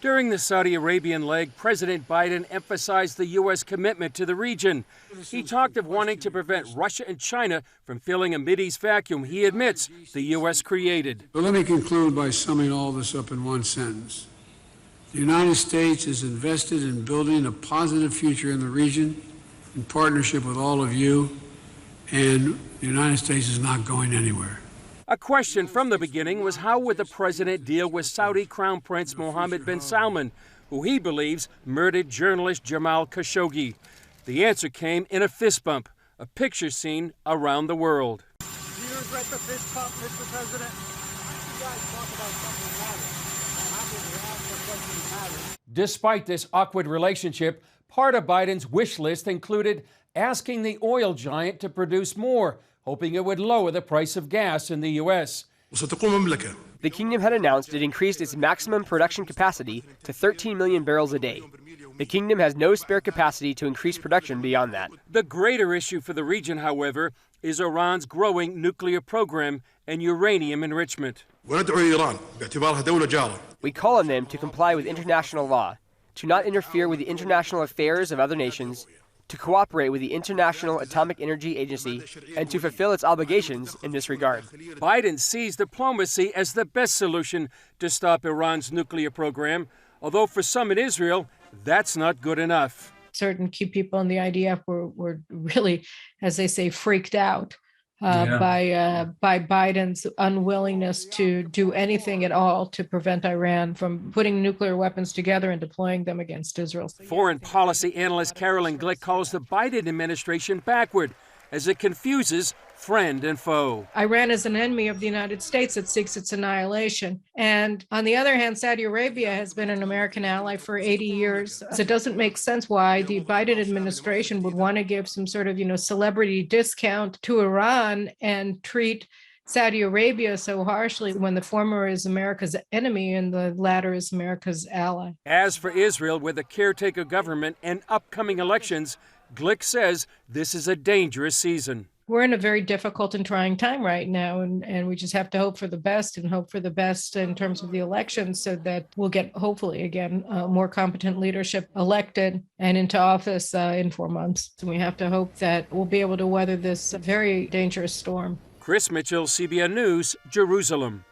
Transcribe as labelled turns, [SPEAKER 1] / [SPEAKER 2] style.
[SPEAKER 1] During the Saudi Arabian leg, President Biden emphasized the U.S. commitment to the region. He talked of wanting to prevent Russia and China from filling a Mideast vacuum he admits the U.S. created.
[SPEAKER 2] But let me conclude by summing all this up in one sentence. The United States is invested in building a positive future in the region in partnership with all of you, and the United States is not going anywhere.
[SPEAKER 1] A question from the beginning was how would the president deal with Saudi Crown Prince Mohammed bin Salman, who he believes murdered journalist Jamal Khashoggi. The answer came in a fist bump, a picture seen around the world.
[SPEAKER 3] Do you regret the fist bump, Mr. President? You guys talk about something matters.
[SPEAKER 1] Despite this awkward relationship, part of Biden's wish list included asking the oil giant to produce more, hoping it would lower the price of gas in the U.S.
[SPEAKER 4] The kingdom had announced it increased its maximum production capacity to 13 million barrels a day. The kingdom has no spare capacity to increase production beyond that.
[SPEAKER 1] The greater issue for the region, however, is Iran's growing nuclear program and uranium enrichment.
[SPEAKER 4] We call on them to comply with international law, to not interfere with the international affairs of other nations, to cooperate with the International Atomic Energy Agency, and to fulfill its obligations in this regard.
[SPEAKER 1] Biden sees diplomacy as the best solution to stop Iran's nuclear program, although for some in Israel, that's not good enough.
[SPEAKER 5] Certain key people in the IDF were really, as they say, freaked out by Biden's unwillingness to do anything at all to prevent Iran from putting nuclear weapons together and deploying them against Israel.
[SPEAKER 1] Foreign policy analyst Carolyn Glick calls the Biden administration backward as it confuses friend and foe.
[SPEAKER 5] Iran is an enemy of the United States that seeks its annihilation. And on the other hand, Saudi Arabia has been an American ally for 80 years. So it doesn't make sense why the Biden administration would want to give some sort of, celebrity discount to Iran and treat Saudi Arabia so harshly when the former is America's enemy and the latter is America's ally.
[SPEAKER 1] As for Israel, with a caretaker government and upcoming elections, Glick says this is a dangerous season.
[SPEAKER 5] We're in a very difficult and trying time right now, and we just have to hope for the best and hope for the best in terms of the elections so that we'll get, hopefully, again, more competent leadership elected and into office in 4 months. And we have to hope that we'll be able to weather this very dangerous storm.
[SPEAKER 1] Chris Mitchell, CBN News, Jerusalem.